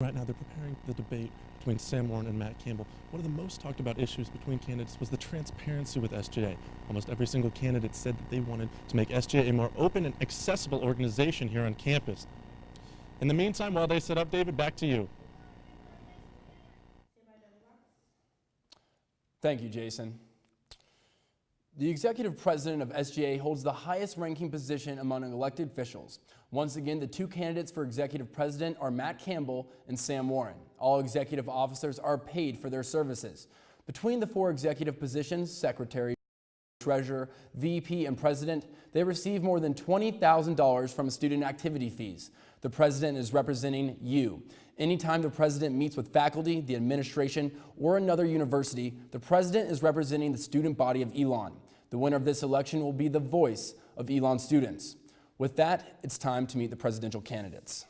Right now, they're preparing the debate between Sam Warren and Matt Campbell. One of the most talked about issues between candidates was the transparency with SGA. Almost every single candidate said that they wanted to make SGA a more open and accessible organization here on campus. In the meantime, while they set up, David, back to you. Thank you, Jason. The executive president of SGA holds the highest ranking position among elected officials. Once again, the two candidates for executive president are Matt Campbell and Sam Warren. All executive officers are paid for their services. Between the four executive positions, secretary, treasurer, VP, and president, they receive more than $20,000 from student activity fees. The president is representing you. Anytime the president meets with faculty, the administration, or another university, the president is representing the student body of Elon. The winner of this election will be the voice of Elon students. With that, it's time to meet the presidential candidates.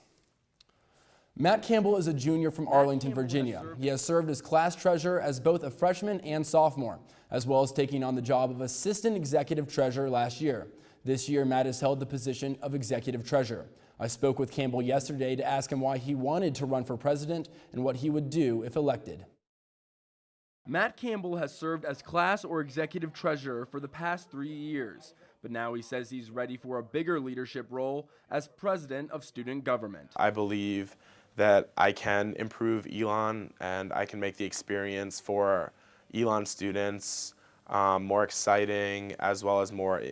Matt Campbell is a junior from Arlington, Virginia. He has served as class treasurer as both a freshman and sophomore, as well as taking on the job of assistant executive treasurer last year. This year, Matt has held the position of executive treasurer. I spoke with Campbell yesterday to ask him why he wanted to run for president and what he would do if elected. Matt Campbell has served as class or executive treasurer for the past 3 years, but now he says he's ready for a bigger leadership role as president of student government. I believe that I can improve Elon and I can make the experience for Elon students more exciting as well as more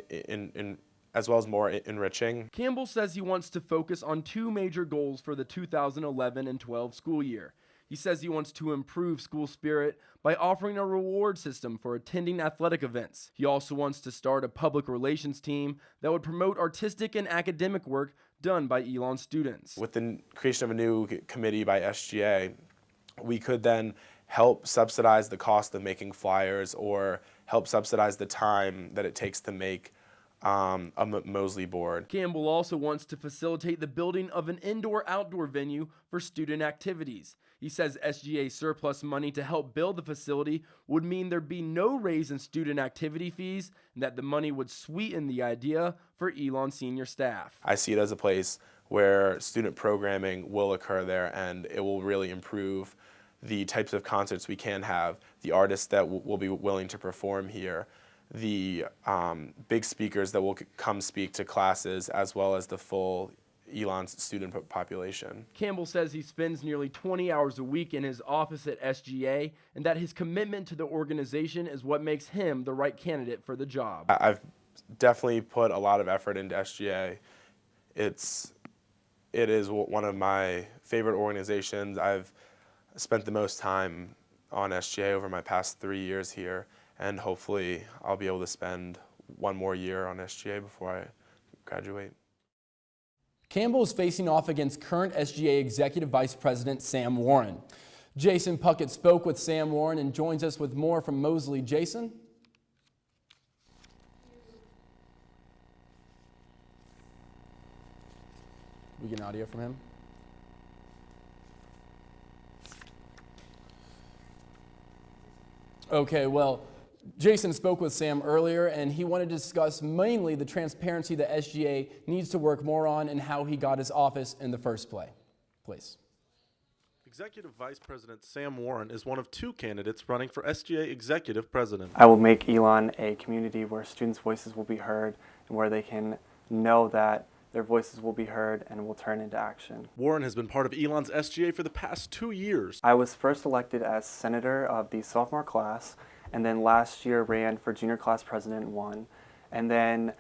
enriching. Campbell says he wants to focus on two major goals for the 2011 and 12 school year. He says he wants to improve school spirit by offering a reward system for attending athletic events. He also wants to start a public relations team that would promote artistic and academic work done by Elon students. With the creation of a new committee by SGA, we could then help subsidize the cost of making flyers or help subsidize the time that it takes to make a Mosley board. Campbell also wants to facilitate the building of an indoor-outdoor venue for student activities. He says SGA surplus money to help build the facility would mean there'd be no raise in student activity fees and that the money would sweeten the idea for Elon senior staff. I see it as a place where student programming will occur there and it will really improve the types of concerts we can have, the artists that will be willing to perform here, the big speakers that will come speak to classes, as well as the full Elon student population. Campbell says he spends nearly 20 hours a week in his office at SGA and that his commitment to the organization is what makes him the right candidate for the job. I've definitely put a lot of effort into SGA. It is one of my favorite organizations. I've spent the most time on SGA over my past 3 years here, and hopefully I'll be able to spend one more year on SGA before I graduate. Campbell is facing off against current SGA Executive Vice President Sam Warren. Jason Puckett spoke with Sam Warren and joins us with more from Mosley. Jason? We get an audio from him? Okay, well, Jason spoke with Sam earlier, and he wanted to discuss mainly the transparency that SGA needs to work more on and how he got his office in the first place. Please. Executive Vice President Sam Warren is one of two candidates running for SGA Executive President. I will make Elon a community where students' voices will be heard and where they can know that their voices will be heard and will turn into action. Warren has been part of Elon's SGA for the past 2 years. I was first elected as senator of the sophomore class, and then last year ran for junior class president and won. And then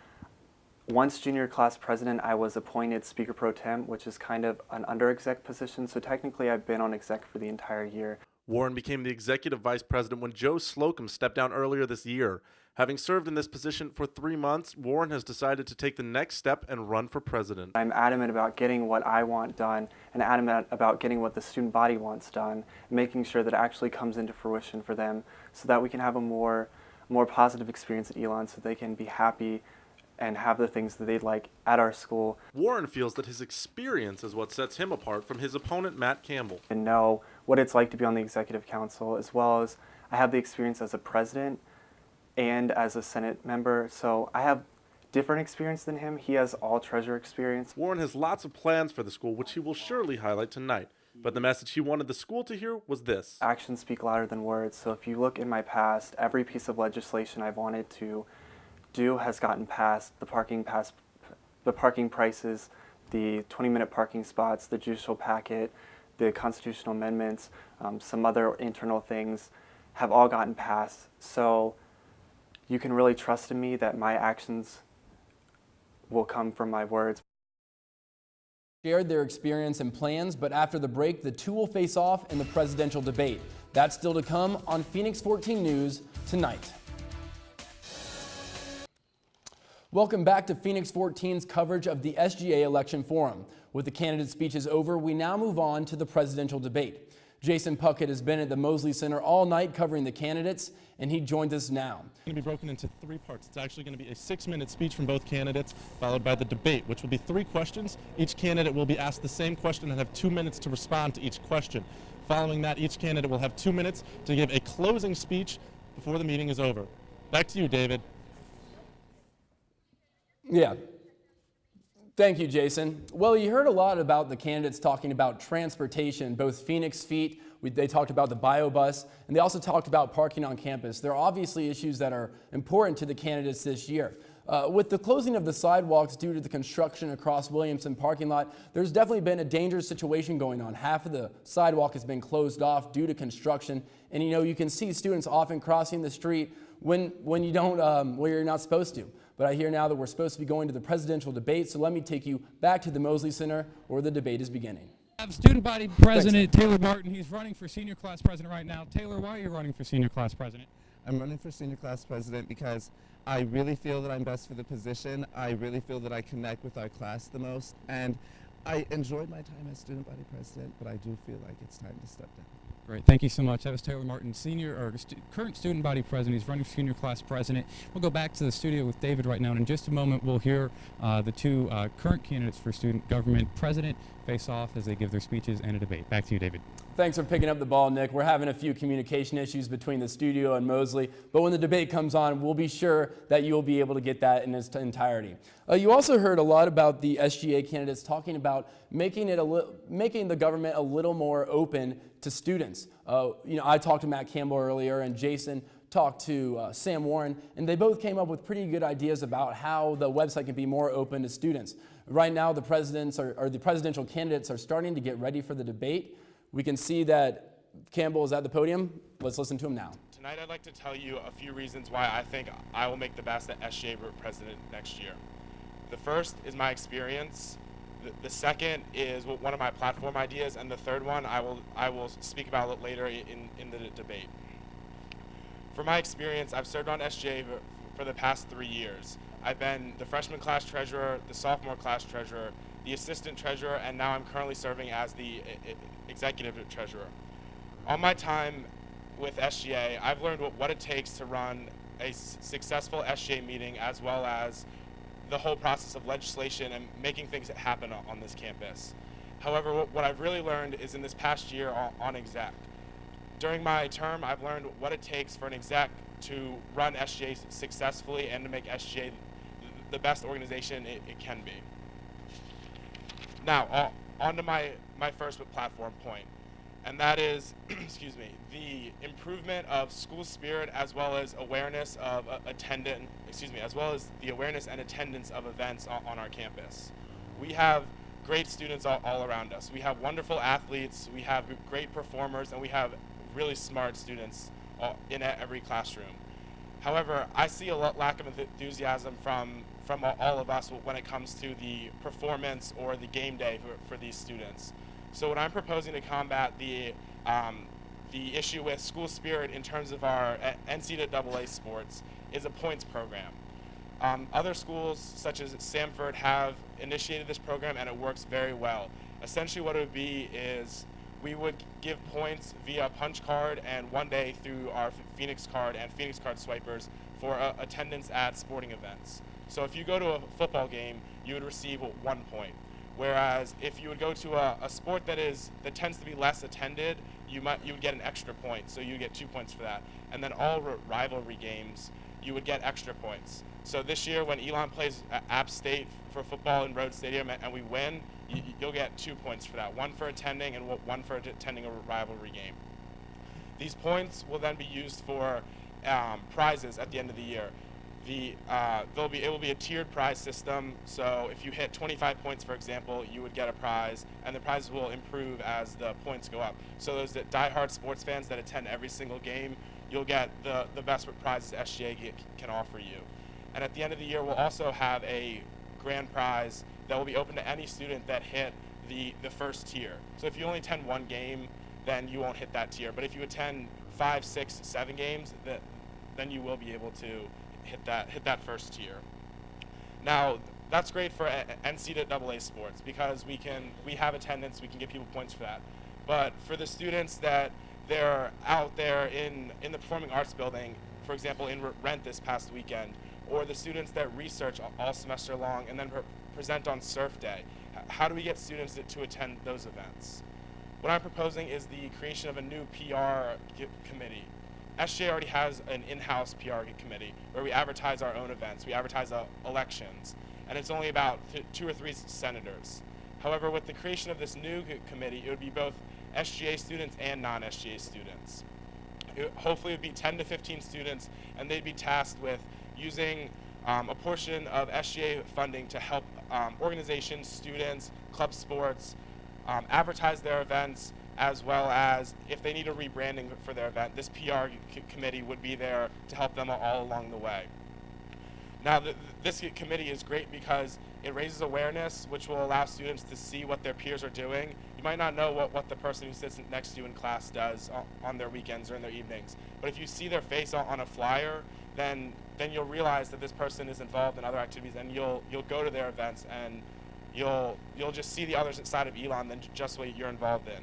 once junior class president, I was appointed speaker pro tem, which is kind of an under exec position. So technically I've been on exec for the entire year. Warren became the executive vice president when Joe Slocum stepped down earlier this year. Having served in this position for 3 months, Warren has decided to take the next step and run for president. I'm adamant about getting what I want done and adamant about getting what the student body wants done, and making sure that it actually comes into fruition for them so that we can have a more positive experience at Elon so they can be happy and have the things that they'd like at our school. Warren feels that his experience is what sets him apart from his opponent, Matt Campbell. And know what it's like to be on the executive council, as well as I have the experience as a president and as a Senate member, so I have different experience than him. He has all treasurer experience. Warren has lots of plans for the school, which he will surely highlight tonight. But the message he wanted the school to hear was this. Actions speak louder than words. So if you look in my past, every piece of legislation I've wanted to do has gotten passed. The parking prices, the 20-minute parking spots, the judicial packet, the constitutional amendments, some other internal things have all gotten passed. So you can really trust in me that my actions will come from my words. Shared their experience and plans, but after the break, the two will face off in the presidential debate. That's still to come on Phoenix 14 News tonight. Welcome back to Phoenix 14's coverage of the SGA election forum. With the candidate speeches over, we now move on to the presidential debate. Jason Puckett has been at the Mosley Center all night covering the candidates, and he joins us now. It's going to be broken into 3 parts. It's actually going to be a 6-minute speech from both candidates, followed by the debate, which will be 3 questions. Each candidate will be asked the same question and have 2 minutes to respond to each question. Following that, each candidate will have 2 minutes to give a closing speech before the meeting is over. Back to you, David. Yeah. Thank you, Jason. Well, you heard a lot about the candidates talking about transportation, both Phoenix Feet, they talked about the bio bus, and they also talked about parking on campus. There are obviously issues that are important to the candidates this year. With the closing of the sidewalks due to the construction across Williamson parking lot, there's definitely been a dangerous situation going on. Half of the sidewalk has been closed off due to construction, and you can see students often crossing the street when you don't, where you're not supposed to. But I hear now that we're supposed to be going to the presidential debate, so let me take you back to the Mosley Center where the debate is beginning. I have student body president Taylor Martin. He's running for senior class president right now. Taylor, why are you running for senior class president? I'm running for senior class president because I really feel that I'm best for the position. I really feel that I connect with our class the most. And I enjoyed my time as student body president, but I do feel like it's time to step down. Great, thank you so much. That was Taylor Martin, current student body president. He's running for senior class president. We'll go back to the studio with David right now, and in just a moment we'll hear the 2 current candidates for student government president face off as they give their speeches and a debate. Back to you, David. Thanks for picking up the ball, Nick. We're having a few communication issues between the studio and Mosley, but when the debate comes on, we'll be sure that you'll be able to get that in its entirety. You also heard a lot about the SGA candidates talking about making the government a little more open to students. I talked to Matt Campbell earlier, and Jason talked to Sam Warren, and they both came up with pretty good ideas about how the website can be more open to students. Right now, the presidential candidates are starting to get ready for the debate. We can see that Campbell is at the podium. Let's listen to him now. Tonight I'd like to tell you a few reasons why I think I will make the best at SGA president next year. The first is my experience. The second is one of my platform ideas, and the third one I will speak about later in the debate. For my experience, I've served on SGA for the past 3 years. I've been the freshman class treasurer, the sophomore class treasurer, the assistant treasurer, and now I'm currently serving as the executive treasurer. On my time with SGA, I've learned what it takes to run a successful SGA meeting, as well as the whole process of legislation and making things happen on this campus. However, what I've really learned is in this past year on exec. During my term, I've learned what it takes for an exec to run SGA successfully and to make SGA the best organization it can be. Now, on to my first platform point, and that is, excuse me, the improvement of school spirit as well as awareness of as well as the awareness and attendance of events on our campus. We have great students all around us. We have wonderful athletes, we have great performers, and we have really smart students in every classroom. However, I see a lack of enthusiasm from all of us when it comes to the performance or the game day for these students. So what I'm proposing to combat the issue with school spirit in terms of our NCAA sports is a points program. Other schools such as Samford have initiated this program, and it works very well. Essentially what it would be is we would give points via punch card and one day through our Phoenix card and Phoenix card swipers for attendance at sporting events. So if you go to a football game, you would receive 1 point. Whereas if you would go to a sport that tends to be less attended, you would get an extra point, so you get 2 points for that. And then all rivalry games, you would get extra points. So this year when Elon plays App State for football in Rhodes Stadium and we win, you'll get 2 points for that, one for attending and one for attending a rivalry game. These points will then be used for prizes at the end of the year. It will be a tiered prize system, so if you hit 25 points, for example, you would get a prize, and the prizes will improve as the points go up. So those diehard sports fans that attend every single game, you'll get the best prizes SGA can offer you. And at the end of the year, we'll also have a grand prize that will be open to any student that hit the first tier. So if you only attend one game, then you won't hit that tier. But if you attend 5, 6, 7 games, then you will be able to hit that first tier. Now, that's great for NCAA sports because we have attendance, we can give people points for that. But for the students that they're out there in the performing arts building, for example, in Rent this past weekend, or the students that research all semester long and then present on Surf Day, how do we get students to attend those events? What I'm proposing is the creation of a new PR committee. SGA already has an in-house PR committee where we advertise our own events, we advertise elections, and it's only about 2 or 3 senators. However, with the creation of this new committee, it would be both SGA students and non-SGA students. Hopefully it would be 10 to 15 students, and they'd be tasked with using a portion of SGA funding to help organizations, students, club sports, advertise their events, as well as if they need a rebranding for their event, this PR committee would be there to help them all along the way. Now, this committee is great because it raises awareness, which will allow students to see what their peers are doing. You might not know what the person who sits next to you in class does on their weekends or in their evenings, but if you see their face on a flyer, then you'll realize that this person is involved in other activities, and you'll go to their events, and you'll just see the other side of Elon than just what you're involved in.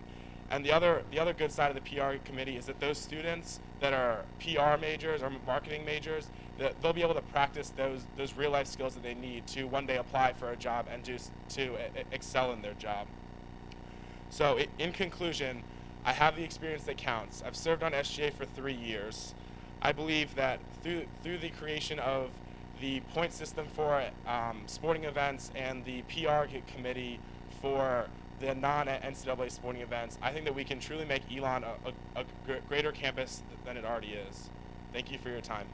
And the other good side of the PR committee is that those students that are PR majors or marketing majors, they'll be able to practice those real life skills that they need to one day apply for a job and to excel in their job. So in conclusion, I have the experience that counts. I've served on SGA for 3 years. I believe that through the creation of the point system for sporting events and the PR committee for the non-NCAA sporting events, I think that we can truly make Elon a greater campus than it already is. Thank you for your time.